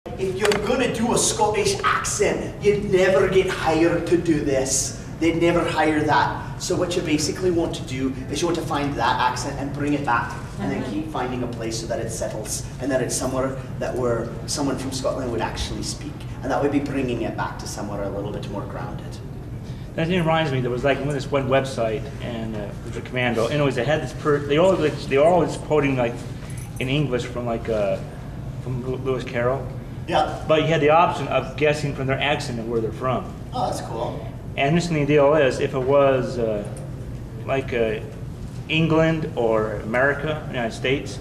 if you're gonna do a Scottish accent, you'd never get hired to do this. They'd never hire that. So what you basically want to do is you want to find that accent and bring it back, and then keep finding a place so that it settles, and that it's somewhere that where someone from Scotland would actually speak. And that would be bringing it back to somewhere a little bit more grounded. That reminds me, there was like this one website, and it was a commando. Anyways, they had this they were always quoting like in English from from Lewis Carroll. Yeah. But you had the option of guessing from their accent and where they're from. Oh, that's cool. And this the deal is, if it was England or America, United States,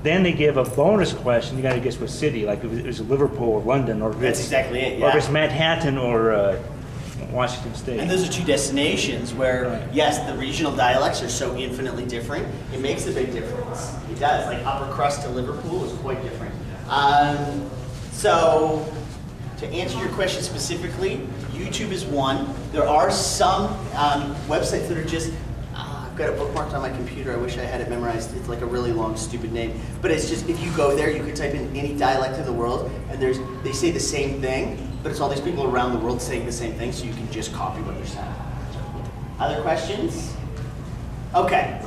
then they give a bonus question. You got to guess what city, like if it was Liverpool or London, or if That's it's, exactly it, or if yeah. it's Manhattan or Washington State. And those are two destinations where, Right. yes, the regional dialects are so infinitely different. It makes a big difference. It does. Like upper crust to Liverpool is quite different. So, to answer your question specifically, YouTube is one. There are some websites that are just, I've got it bookmarked on my computer. I wish I had it memorized. It's like a really long, stupid name. But it's just, if you go there, you can type in any dialect of the world, and they say the same thing, but it's all these people around the world saying the same thing, so you can just copy what they're saying. Other questions? Okay.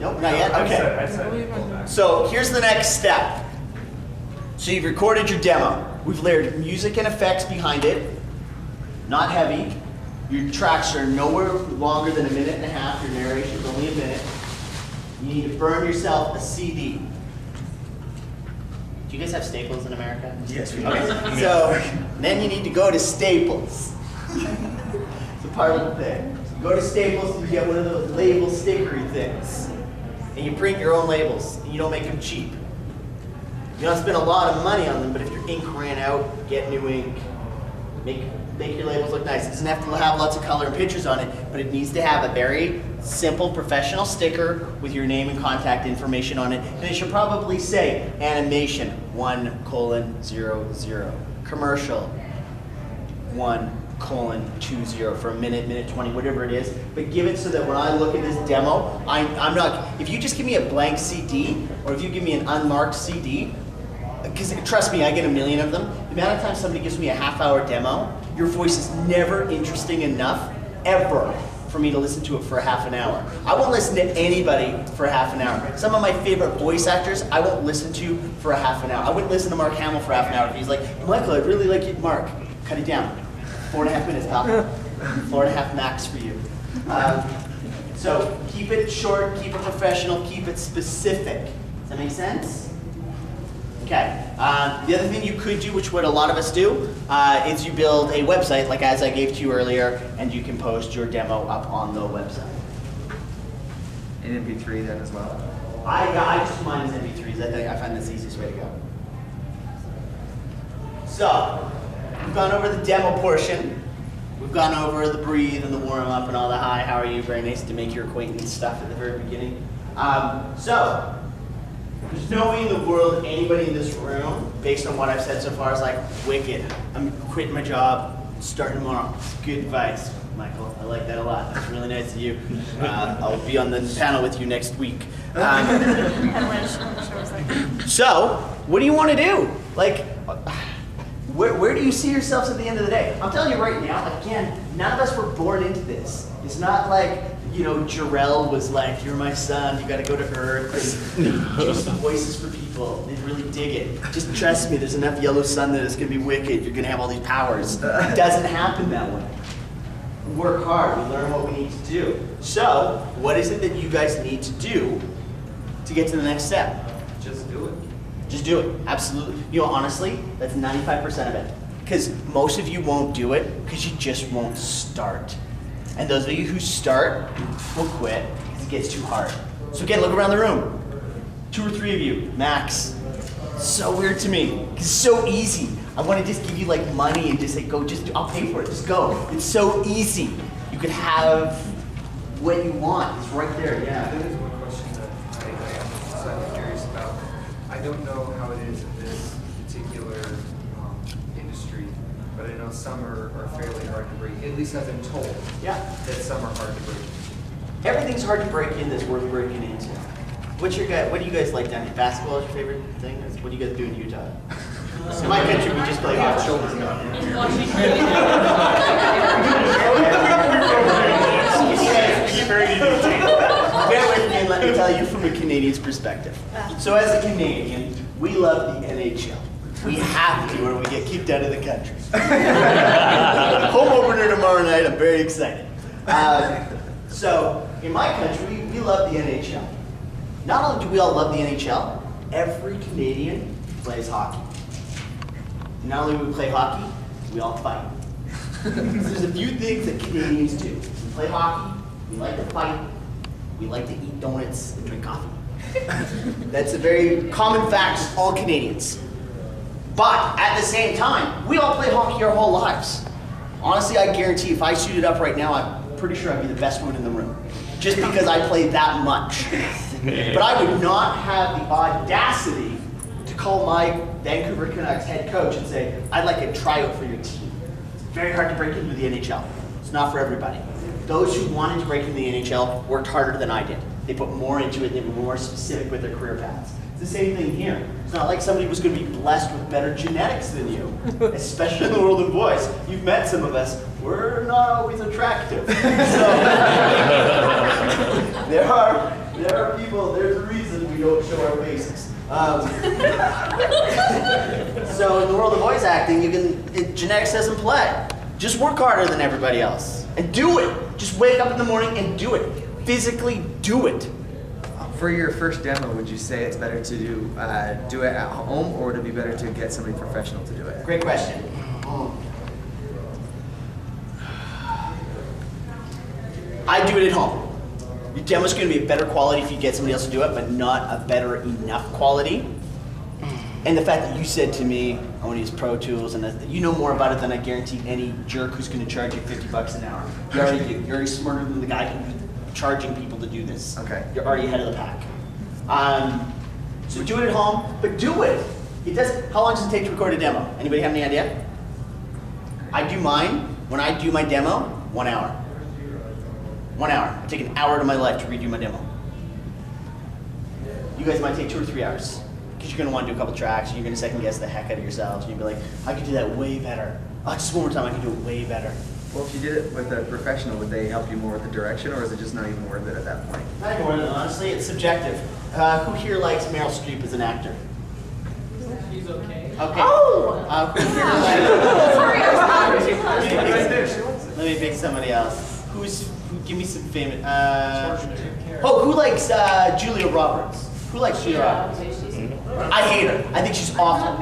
Nope, not yet? Okay. So here's the next step. So you've recorded your demo. We've layered music and effects behind it. Not heavy. Your tracks are nowhere longer than 1.5 minutes. Your narration's only 1 minute. You need to burn yourself a CD. Do you guys have Staples in America? Yes, we do. Okay. So then you need to go to Staples. It's a part of the thing. So you go to Staples and you get one of those label stickery things. And you print your own labels. And you don't make them cheap. You don't spend a lot of money on them, but if your ink ran out, get new ink. Make your labels look nice. It doesn't have to have lots of color and pictures on it, but it needs to have a very simple professional sticker with your name and contact information on it. And it should probably say animation 1:00, commercial 1:20 for a minute, minute 20, whatever it is. But give it so that when I look at this demo, I'm not, if you just give me a blank CD, or if you give me an unmarked CD, because trust me, I get 1 million of them. The amount of times somebody gives me a half-hour demo, your voice is never interesting enough, ever, for me to listen to it for a half an hour. I won't listen to anybody for a half an hour. Some of my favorite voice actors, I won't listen to for a half an hour. I wouldn't listen to Mark Hamill for half an hour if he's like, Michael, I really like you. Mark, cut it down. 4.5 minutes, pal. 4.5 max for you. So keep it short, keep it professional, keep it specific. Does that make sense? Okay. The other thing you could do, which what a lot of us do, is you build a website, like as I gave to you earlier, and you can post your demo up on the website. In MP3 then as well? I just mine as MP3s. I find that's the easiest way to go. So, we've gone over the demo portion. We've gone over the breathe and the warm up and all the hi, how are you, very nice to make your acquaintance stuff at the very beginning. So, there's no way in the world anybody in this room, based on what I've said so far, is like, wicked, I'm quitting my job, starting tomorrow. It's good advice, Michael. I like that a lot. That's really nice of you. I'll be on the panel with you next week. So, what do you want to do? Like, where do you see yourselves at the end of the day? I'm telling you right now, again, none of us were born into this. It's not like, you know, Jarrell was like, you're my son, you gotta go to Earth and do some voices for people. They'd really dig it. Just trust me, there's enough yellow sun that it's gonna be wicked. You're gonna have all these powers. It doesn't happen that way. We work hard, we learn what we need to do. So, what is it that you guys need to do to get to the next step? Just do it. Just do it, absolutely. You know, honestly, that's 95% of it. Because most of you won't do it because you just won't start. And those of you who start will quit because it gets too hard. So again, look around the room. 2 or 3 of you, max. So weird to me, because it's so easy. I want to just give you like money and just say, go, I'll pay for it, just go. It's so easy. You could have what you want, it's right there, yeah. There is one question that I am slightly curious about. I don't know how it is in this particular industry, but I know some are fairly hard to break, at least I've been told Yeah. that some are hard to break. Everything's hard to break in that's worth breaking into. What do you guys like down here? Basketball is your favorite thing? What do you guys do in Utah? In my country, we just play hockey. Bear with me and let me tell you from a Canadian's perspective. So as a Canadian, we love the NHL. We have to or we get kicked out of the country. Home opener tomorrow night, I'm very excited. So in my country, we love the NHL. Not only do we all love the NHL, every Canadian plays hockey. And not only do we play hockey, we all fight. There's a few things that Canadians do. We play hockey, we like to fight, we like to eat donuts and drink coffee. That's a very common fact to all Canadians. But at the same time, we all play hockey our whole lives. Honestly, I guarantee if I suited up right now, I'm pretty sure I'd be the best one in the room. Just because I play that much. But I would not have the audacity to call my Vancouver Canucks head coach and say, I'd like a tryout for your team. It's very hard to break into the NHL. It's not for everybody. Those who wanted to break into the NHL worked harder than I did. They put more into it, they were more specific with their career paths. It's the same thing here. It's not like somebody was going to be blessed with better genetics than you, especially in the world of boys. You've met some of us. We're not always attractive. So there are people, there's a reason we don't show our faces. So in the world of voice acting, genetics doesn't play. Just work harder than everybody else and do it. Just wake up in the morning and do it. Physically do it. For your first demo, would you say it's better to do it at home, or would it be better to get somebody professional to do it? Great question. I do it at home. Your demo's going to be a better quality if you get somebody else to do it, but not a better enough quality. And the fact that you said to me, I want to use Pro Tools, and that you know more about it than I guarantee any jerk who's going to charge you $50 an hour. You already do. You're already smarter than the guy who's charging people to do this. Okay. You're already ahead of the pack. So do it at home, but do it. How long does it take to record a demo? Anybody have any idea? I do mine, when I do my demo, 1 hour. 1 hour. I take an hour to my life to redo my demo. You guys might take 2 or 3 hours. Because you're going to want to do a couple tracks, and you're going to second guess the heck out of yourselves, and you'll be like, I could do that way better. Oh, just one more time, I can do it way better. Well, if you did it with a professional, would they help you more with the direction, or is it just not even worth it at that point? Not more than honestly, it's subjective. Who here likes Meryl Streep as an actor? She's okay. Okay. Oh! Who here likes... Let me pick somebody else. Give me some famous... who likes Julia Roberts? Who likes Julia Roberts? I hate her. I think she's awful.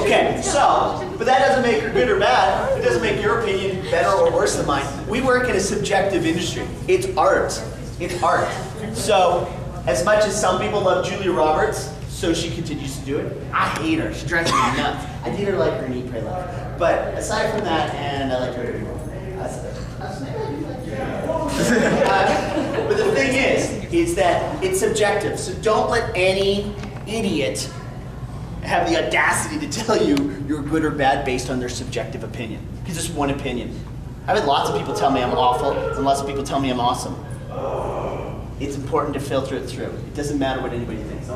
Okay, so, but that doesn't make her good or bad. It doesn't make your opinion better or worse than mine. We work in a subjective industry. It's art. It's art. So, as much as some people love Julia Roberts, so she continues to do it, I hate her. She drives me nuts. I did her like her in Eat, Pray, Love. But aside from that, and I like her every but the thing is that it's subjective. So don't let any idiot have the audacity to tell you you're good or bad based on their subjective opinion. Because it's one opinion. I've had lots of people tell me I'm awful, and lots of people tell me I'm awesome. It's important to filter it through. It doesn't matter what anybody thinks.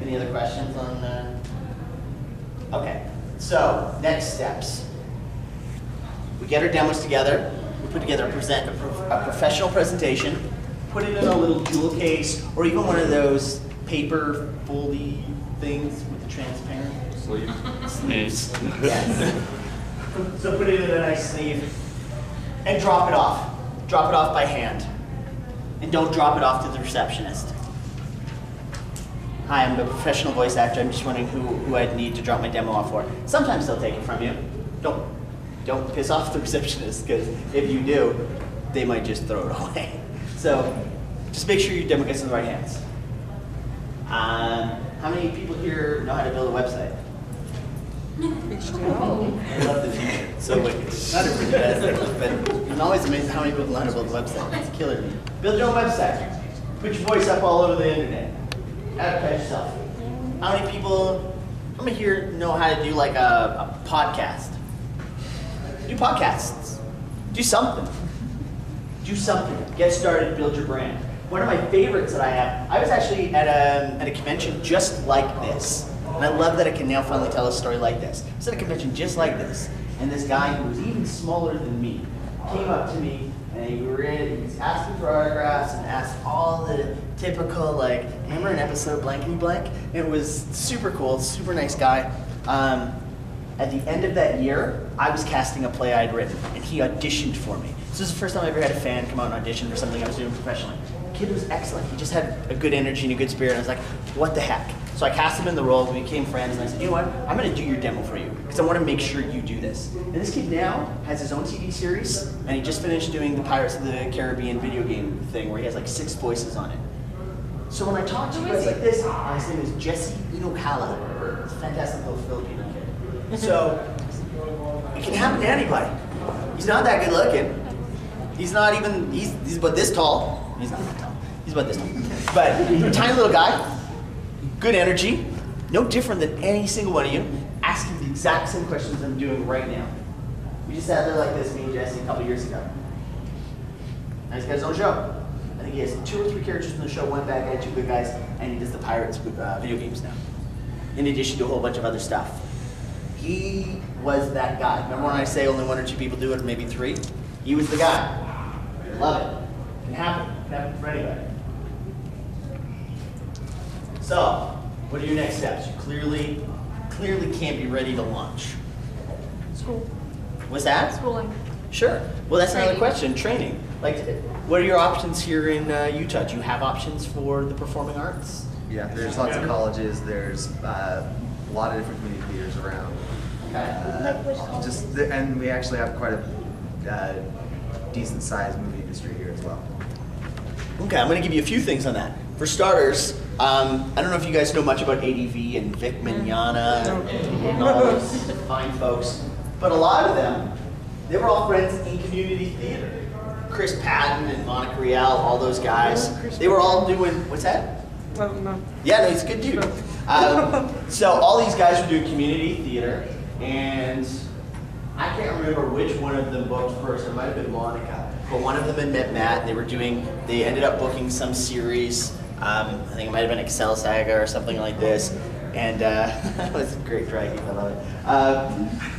Any other questions on Okay, so next steps. We get our demos together, we put together a professional presentation, put it in a little jewel case, or even one of those paper foldy things with the transparent sleeves. Yes. So put it in a nice sleeve and drop it off. Drop it off by hand. And don't drop it off to the receptionist. Hi, I'm a professional voice actor. I'm just wondering who I'd need to drop my demo off for. Sometimes they'll take it from you. Don't piss off the receptionist, because if you do, they might just throw it away. So just make sure your demo gets in the right hands. How many people here know how to build a website? I love the future. So like, not everybody does, but I'm always amazed how many people know how to build a website. It's a killer to me. Build your own website. Put your voice up all over the internet. Advertise yourself. How many people here know how to do like a podcast? Do podcasts. Do something. Do something. Get started, build your brand. One of my favorites that I have, I was actually at a convention just like this. And I love that I can now finally tell a story like this. I was at a convention just like this, and this guy who was even smaller than me came up to me, and he was asking for autographs and asked all the typical, like, remember an episode Blankety Blank? It was super cool, super nice guy. At the end of that year, I was casting a play I'd written, and he auditioned for me. This was the first time I ever had a fan come out and audition for something I was doing professionally. The kid was excellent. He just had a good energy and a good spirit. And I was like, what the heck? So I cast him in the role, we became friends, and I said, you know what? I'm gonna do your demo for you, because I wanna make sure you do this. And this kid now has his own TV series, and he just finished doing the Pirates of the Caribbean video game thing, where he has like 6 voices on it. So when I talk to you guys like this, his name is Jesse Inokala. He's a fantastic little Filipino kid. So it can happen to anybody. He's not that good looking. He's not even, he's about this tall. He's not that tall. He's about this tall. But tiny little guy, good energy, no different than any single one of you, asking the exact same questions I'm doing right now. We just sat there like this, me and Jesse, a couple years ago. Now he's got his own show. I think he has 2 or 3 characters in the show, 1 bad guy, 2 good guys, and he does the Pirates video games now. In addition to a whole bunch of other stuff. He was that guy. Remember when I say only 1 or 2 people do it, or maybe 3? He was the guy. Love it. Can happen. Can happen for anybody. So, what are your next steps? You clearly can't be ready to launch. School. What's that? Schooling. Sure. Well, that's another Training. question. Training. Like, what are your options here in Utah? Do you have options for the performing arts? Yeah, there's lots of colleges. There's a lot of different community theaters around. Okay. And we actually have quite a decent-sized movie industry here as well. Okay, I'm going to give you a few things on that. For starters, I don't know if you guys know much about ADV and Vic Mignogna and all those fine folks, but a lot of them, they were all friends in community theater. Chris Patton and Monica Rial, all those guys, they were all doing, what's that? No. Yeah, no, he's a good dude. So all these guys were doing community theater, and I can't remember which one of them booked first. It might have been Monica, but one of them had met Matt. They ended up booking some series. I think it might have been Excel Saga or something like this, and it was a great drag. I love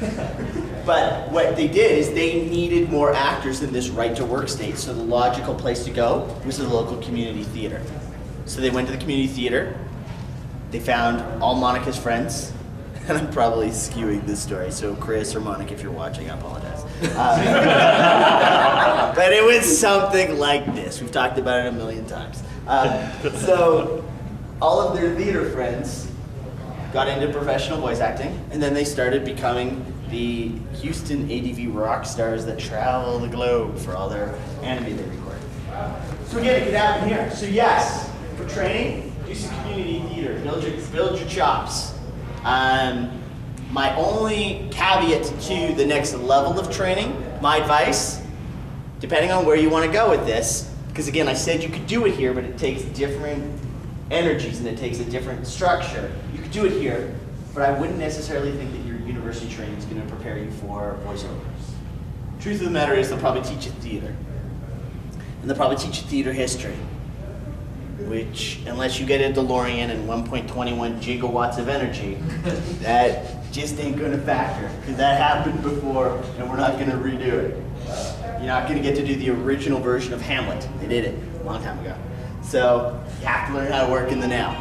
it. But what they did is they needed more actors in this right-to-work state. So the logical place to go was the local community theater. So they went to the community theater. They found all Monica's friends. And I'm probably skewing this story, so Chris or Monica, if you're watching, I apologize. But it was something like this. We've talked about it a million times. So all of their theater friends got into professional voice acting, and then they started becoming the Houston ADV rock stars that travel the globe for all their anime they record. So again, it could happen here. So yes, for training, do some community theater, build your chops. My only caveat to the next level of training, my advice, depending on where you want to go with this, because again, I said you could do it here, but it takes different energies and it takes a different structure. You could do it here, but I wouldn't necessarily think that your university training is going to prepare you for voiceovers. Truth of the matter is they'll probably teach you theater. And they'll probably teach you theater history, which, unless you get a DeLorean and 1.21 gigawatts of energy, that just ain't gonna factor, because that happened before and we're not gonna redo it. You're not gonna get to do the original version of Hamlet. They did it a long time ago. So you have to learn how to work in the now.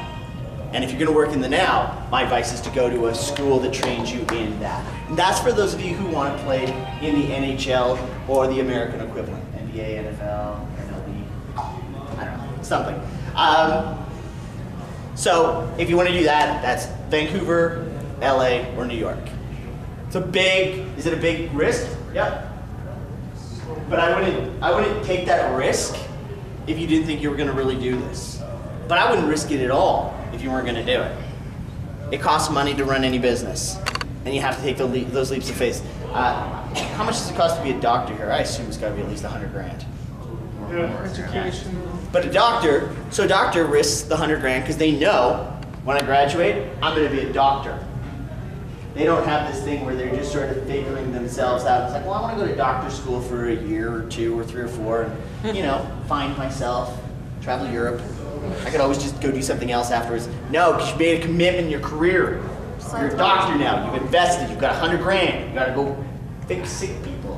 And if you're gonna work in the now, my advice is to go to a school that trains you in that. And that's for those of you who want to play in the NHL or the American equivalent, NBA, NFL, MLB, I don't know, something. So if you want to do that, that's Vancouver, LA, or New York. Is it a big risk? Yep. But I wouldn't take that risk if you didn't think you were going to really do this. But I wouldn't risk it at all if you weren't going to do it. It costs money to run any business, and you have to take those leaps of faith. How much does it cost to be a doctor here? I assume it's got to be at least $100,000. Education. But a doctor risks the $100,000 because they know when I graduate, I'm going to be a doctor. They don't have this thing where they're just sort of figuring themselves out. It's like, well, I want to go to doctor school for a year or 2 or 3 or 4 and, find myself, travel Europe, I could always just go do something else afterwards. No, because you made a commitment in your career. You're a doctor now. You've invested. You've got 100 grand. You got to go fix sick people.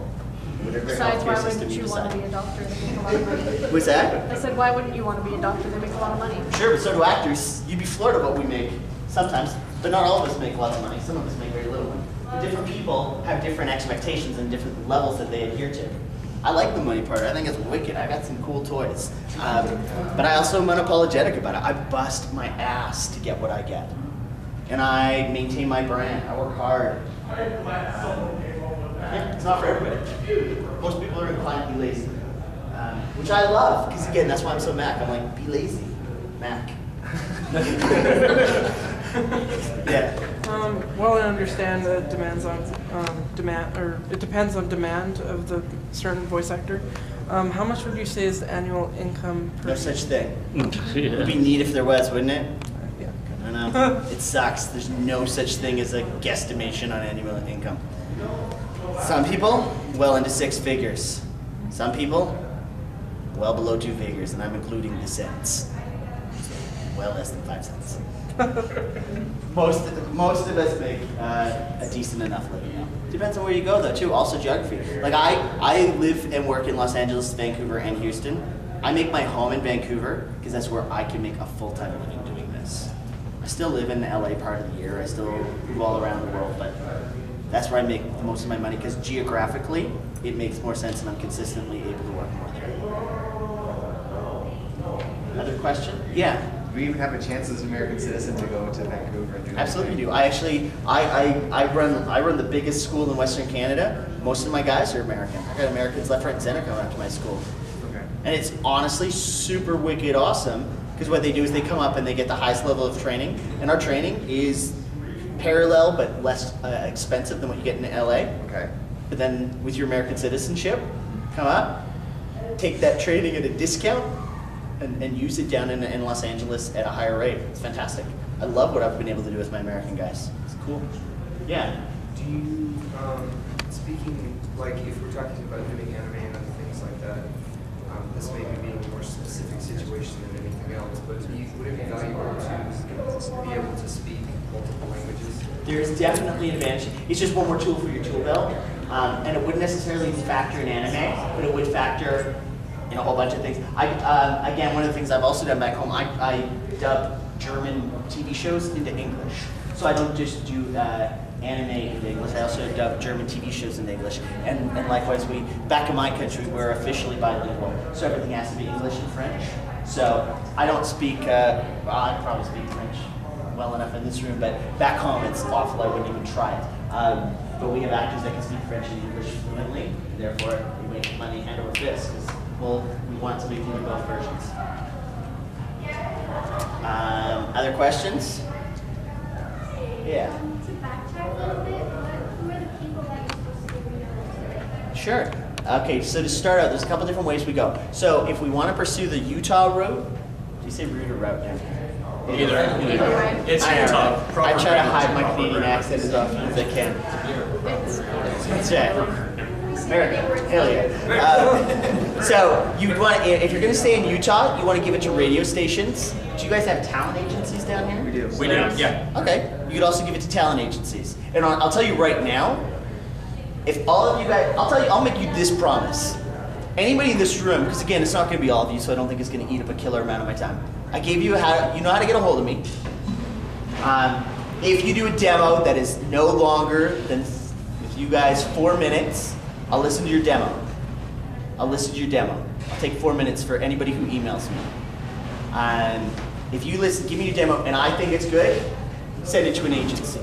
Whatever Besides, why healthcare system wouldn't you want decide. to be a doctor? They make a lot of money. What's that? I said, why wouldn't you want to be a doctor? They make a lot of money. Sure, but so do actors. You'd be floored at what we make sometimes, but not all of us make lots of money. Some of us make very little money. But different people have different expectations and different levels that they adhere to. I like the money part. I think it's wicked. I got some cool toys. But I also am unapologetic about it. I bust my ass to get what I get. And I maintain my brand. I work hard. Yeah, it's not for everybody. Most people are inclined to be lazy. Which I love, because again, that's why I'm so Mac. I'm like, be lazy, Mac. Yeah. Well, I understand the demands on demand, or it depends on demand of the certain voice actor. How much would you say is the annual income per? No such thing. It Yeah. would be neat if there was, wouldn't it? Yeah. I know. It sucks. There's no such thing as a guesstimation on annual income. Some people, well into 6 figures. Some people, well below 2 figures, and I'm including the cents. Well less than 5 cents. Most of us make a decent enough living now. Depends on where you go though too. Also geography. Like I live and work in Los Angeles, Vancouver, and Houston. I make my home in Vancouver because that's where I can make a full-time living doing this. I still live in the LA part of the year. I still move all around the world, but that's where I make the most of my money because geographically it makes more sense and I'm consistently able to work more there. Another question? Yeah. Do we even have a chance as an American citizen to go to Vancouver and do that? Absolutely do. I actually, I run the biggest school in Western Canada. Most of my guys are American. I got Americans left, right, and center coming up to my school. Okay. And it's honestly super wicked awesome because what they do is they come up and they get the highest level of training. And our training is parallel but less expensive than what you get in LA. Okay. But then with your American citizenship, come up, take that training at a discount, and use it down in Los Angeles at a higher rate. It's fantastic. I love what I've been able to do with my American guys. It's cool. Yeah. Do you, speaking, like if we're talking about doing anime and other things like that, this may be a more specific situation than anything else, but would it be valuable to be able to speak multiple languages? There's definitely an advantage. It's just one more tool for your tool belt. And it wouldn't necessarily factor in anime, but it would factor in a whole bunch of things. Again, one of the things I've also done back home, I dub German TV shows into English. So I don't just do anime into English, I also dub German TV shows into English. And likewise, back in my country, we're officially bilingual. So everything has to be English and French. So I don't speak, well, I probably speak French well enough in this room, but back home it's awful, I wouldn't even try it. But we have actors that can speak French and English fluently, therefore we make money hand over fist. Well, we want to make them in both versions. Other questions? Yeah. To backtrack a little bit, who are the people that you're supposed to be with? Sure. Okay, so to start out, there's a couple different ways we go. So if we want to pursue the Utah route, do you say route or route now? Either It's I Utah. I try to hide my Canadian accent as often as I can. That's right. America, hell yeah. So you want, if you're going to stay in Utah, you want to give it to radio stations. Do you guys have talent agencies down here? We do. We do, yeah. Okay. You could also give it to talent agencies. And I'll tell you right now, if all of you guys, I'll make you this promise. Anybody in this room, because again, it's not going to be all of you, so I don't think it's going to eat up a killer amount of my time. I gave you you know how to get a hold of me. If you do a demo that is no longer than, with you guys, 4 minutes, I'll listen to your demo. I'll take 4 minutes for anybody who emails me. If you give me your demo and I think it's good, send it to an agency.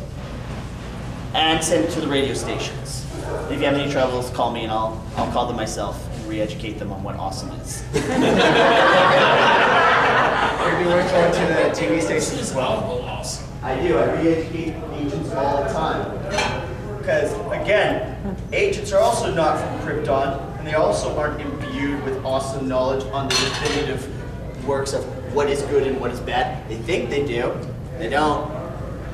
And send it to the radio stations. If you have any troubles, call me and I'll call them myself and re-educate them on what awesome is. Are you going to the TV stations as well? I do. I re-educate agents all the time. Because, again, agents are also not from Krypton, and they also aren't imbued with awesome knowledge on the definitive works of what is good and what is bad. They think they do. They don't.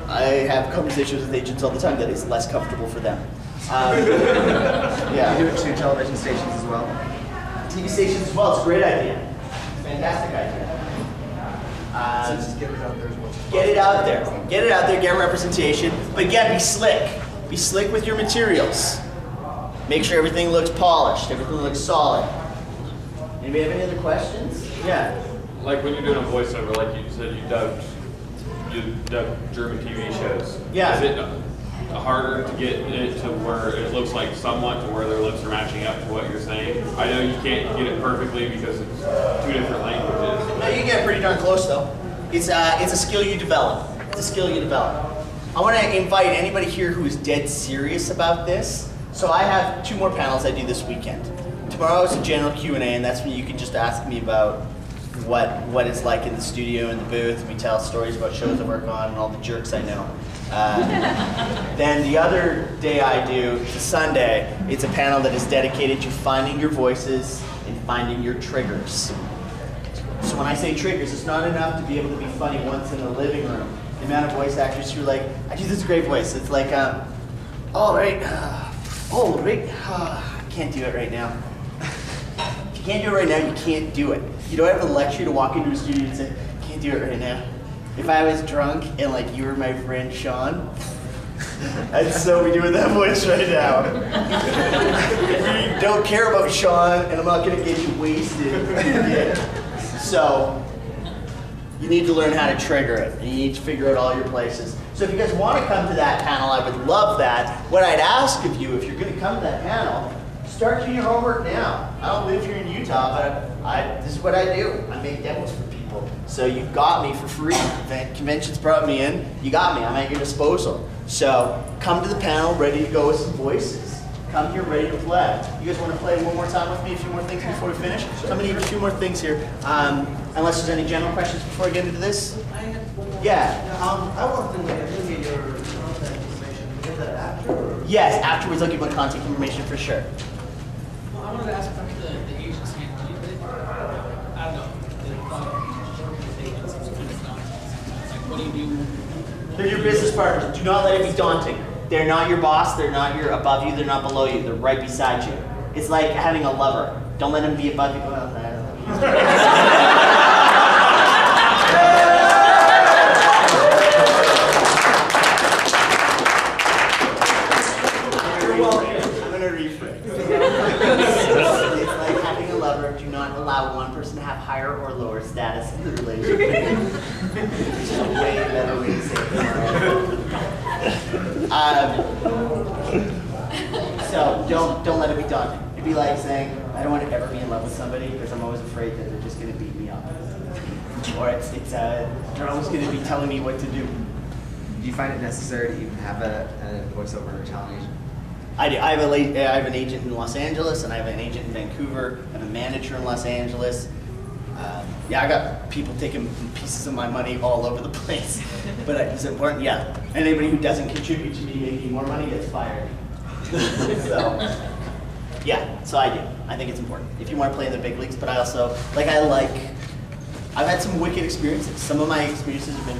I have conversations with agents all the time that is less comfortable for them. Yeah. You do it to television stations as well? TV stations as well. It's a great idea. Fantastic idea. So just get it out there as much as possible. Get it out there. Get it out there, get representation. But again, be slick. Be slick with your materials. Make sure everything looks polished, everything looks solid. Anybody have any other questions? Yeah. Like when you're doing a voiceover, like you said, you dubbed German TV shows. Yeah. Is it harder to get it to where it looks like somewhat to where their lips are matching up to what you're saying? I know you can't get it perfectly because it's 2 different languages. No, you get pretty darn close though. It's a skill you develop. It's a skill you develop. I want to invite anybody here who is dead serious about this. So I have 2 more panels I do this weekend. Tomorrow is a general Q&A, and that's when you can just ask me about what it's like in the studio and the booth, and we tell stories about shows I work on and all the jerks I know. Then the other day I do, the Sunday, it's a panel that is dedicated to finding your voices and finding your triggers. So when I say triggers, it's not enough to be able to be funny once in the living room. The amount of voice actors who are like, I do this great voice. It's like, all right, I can't do it right now. If you can't do it right now, you can't do it. You don't have the luxury to walk into a studio and say, can't do it right now. If I was drunk and like you were my friend Sean, I'd so be doing that voice right now. You don't care about Sean, and I'm not gonna get you wasted. Yeah. So, you need to learn how to trigger it, and you need to figure out all your places. So if you guys want to come to that panel, I would love that. What I'd ask of you, if you're going to come to that panel, start doing your homework now. I don't live here in Utah, but this is what I do. I make demos for people. So you've got me for free. Conventions brought me in. You got me. I'm at your disposal. So come to the panel ready to go with some voices. Come here ready to play. You guys want to play one more time with me? A few more things before we finish? So I'm going to need a few more things here. Unless there's any general questions before I get into this? Yeah. I want to get your contact information. Get that after? Yes, afterwards I'll give my contact information for sure. Well, I wanted to ask about the agency. I don't know. Like, what do you do? They're your business partners. Do not let it be daunting. They're not your boss. They're not your above you. They're not below you. They're right beside you. It's like having a lover. Don't let him be above you. Well, I don't know. You're welcome. I'm going to rephrase. It's like having a lover. Do not allow one person to have higher or lower status in the relationship. It's just a way better way to say it. So don't let it be daunting. It'd be like saying, I don't want to ever be in love with somebody because I'm always afraid that they're just going to beat me up. Or they're always going to be telling me what to do. Do you find it necessary to even have a voiceover talent agent? I do. I have an agent in Los Angeles, and I have an agent in Vancouver. I have a manager in Los Angeles. I got people taking pieces of my money all over the place. But it's important, yeah. Anybody who doesn't contribute to me making more money gets fired. So I do. I think it's important. If you want to play in the big leagues, but I also, I've had some wicked experiences. Some of my experiences have been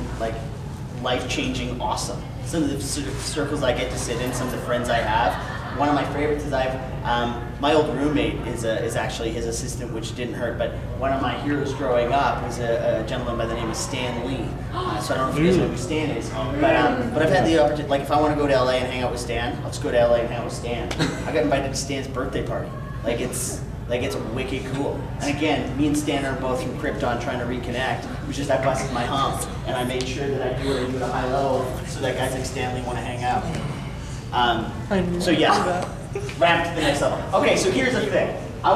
life-changing, awesome. Some of the circles I get to sit in, some of the friends I have. One of my favorites is my old roommate is actually his assistant, which didn't hurt, but one of my heroes growing up was a gentleman by the name of Stan Lee. So I don't know if you guys know who Stan is, but I've had the opportunity, if I want to go to LA and hang out with Stan, I'll just go to LA and hang out with Stan. I got invited to Stan's birthday party. It's wicked cool. And again, me and Stan are both from Krypton trying to reconnect. It was just I busted my hump, and I made sure that I do what I do at a high level so that guys like Stanley want to hang out. Ramp to the next level. Okay, so here's the thing. I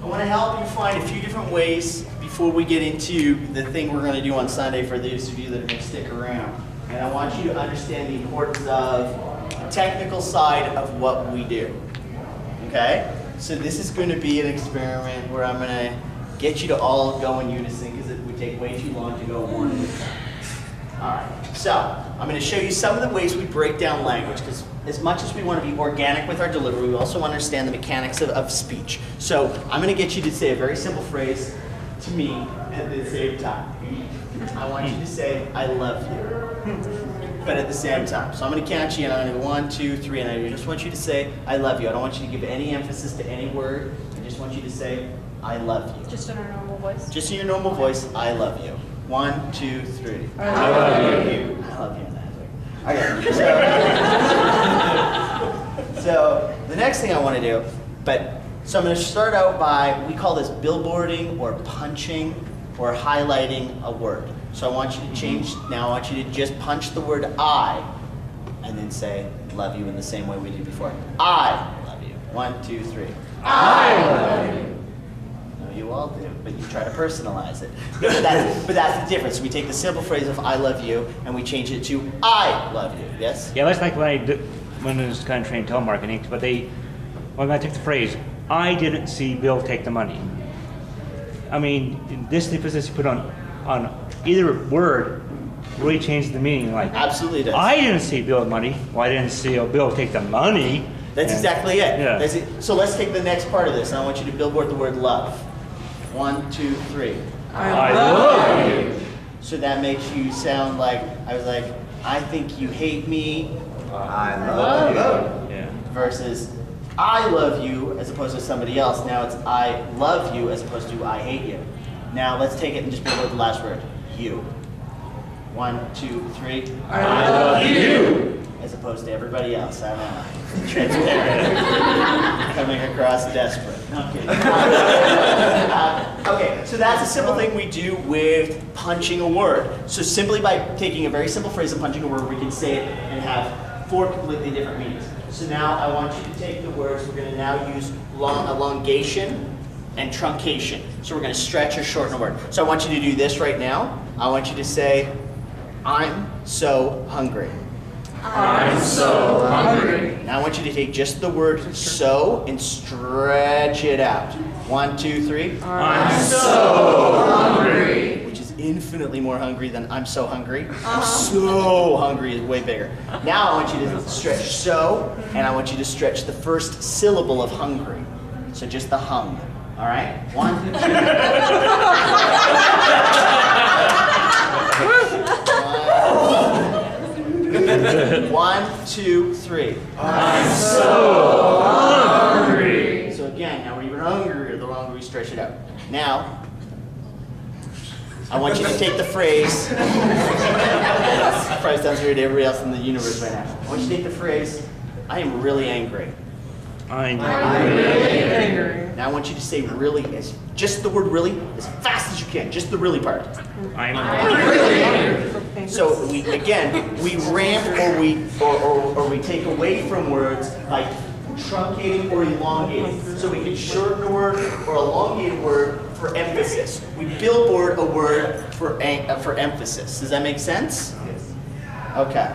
want to help you find a few different ways before we get into the thing we're going to do on Sunday for those of you that are going to stick around. And I want you to understand the importance of the technical side of what we do. Okay? So this is going to be an experiment where I'm going to get you to all go in unison because it would take way too long to go one at a time. Alright, so I'm going to show you some of the ways we break down language, because as much as we want to be organic with our delivery, we also want to understand the mechanics of speech. So I'm going to get you to say a very simple phrase to me at the same time. I want you to say, I love you, but at the same time. So I'm going to count you, and I'm going to go 1, 2, 3, and I just want you to say, I love you. I don't want you to give any emphasis to any word. I just want you to say, I love you. Just in our normal voice? Just in your normal voice, I love you. 1, 2, 3. I love you. I love you. Okay, so the next thing I want to do, so I'm going to start out by, we call this billboarding or punching or highlighting a word. So I want you to change, now I want you to just punch the word I and then say love you in the same way we did before. I love you. 1, 2, 3. I love you. No, you all do, but you try to personalize it. But that's the difference. We take the simple phrase of I love you and we change it to I love you. Yes? Yeah, that's like when I was kind of trained telemarketing, but when I took the phrase, I didn't see Bill take the money. I mean, this emphasis you put on either word really changes the meaning. Like, Absolutely does. I didn't see Bill money. Well, I didn't see Bill take the money. That's exactly it. Yeah. That's it. So let's take the next part of this, and I want you to billboard the word love. 1, 2, 3. I love you. So that makes you sound like, I think you hate me. I love you. Yeah. Versus I love you as opposed to somebody else. Now it's I love you as opposed to I hate you. Now let's take it and just billboard the last word. You. 1, 2, 3. I love you. As opposed to everybody else. I know. Transparent. Coming across desperate. No, I'm kidding. Okay, so that's a simple thing we do with punching a word. So simply by taking a very simple phrase and punching a word, we can say it and have 4 completely different meanings. So now I want you to take the words, we're going to now use elongation and truncation. So we're going to stretch or shorten a word. So I want you to do this right now. I want you to say, I'm so hungry. I'm so hungry. Now I want you to take just the word so and stretch it out. 1, 2, 3. I'm so hungry. Which is infinitely more hungry than I'm so hungry. I'm so hungry is way bigger. Now I want you to stretch so, and I want you to stretch the first syllable of hungry. So just the hung. All right? 1, 1, 2, 3. I'm so hungry. So again, now we're even hungrier the longer we stretch it out. Now, I want you to take the phrase, probably sounds weird to everybody else in the universe right now. I want you to take the phrase, I am really angry. I'm really angry. Now I want you to say really, just the word really, as fast as you can, just the really part. I'm Really angry. So we ramp or we take away from words by truncating or elongating. So we can shorten a word or elongate a word for emphasis. We billboard a word for emphasis. Does that make sense? Yes. Okay.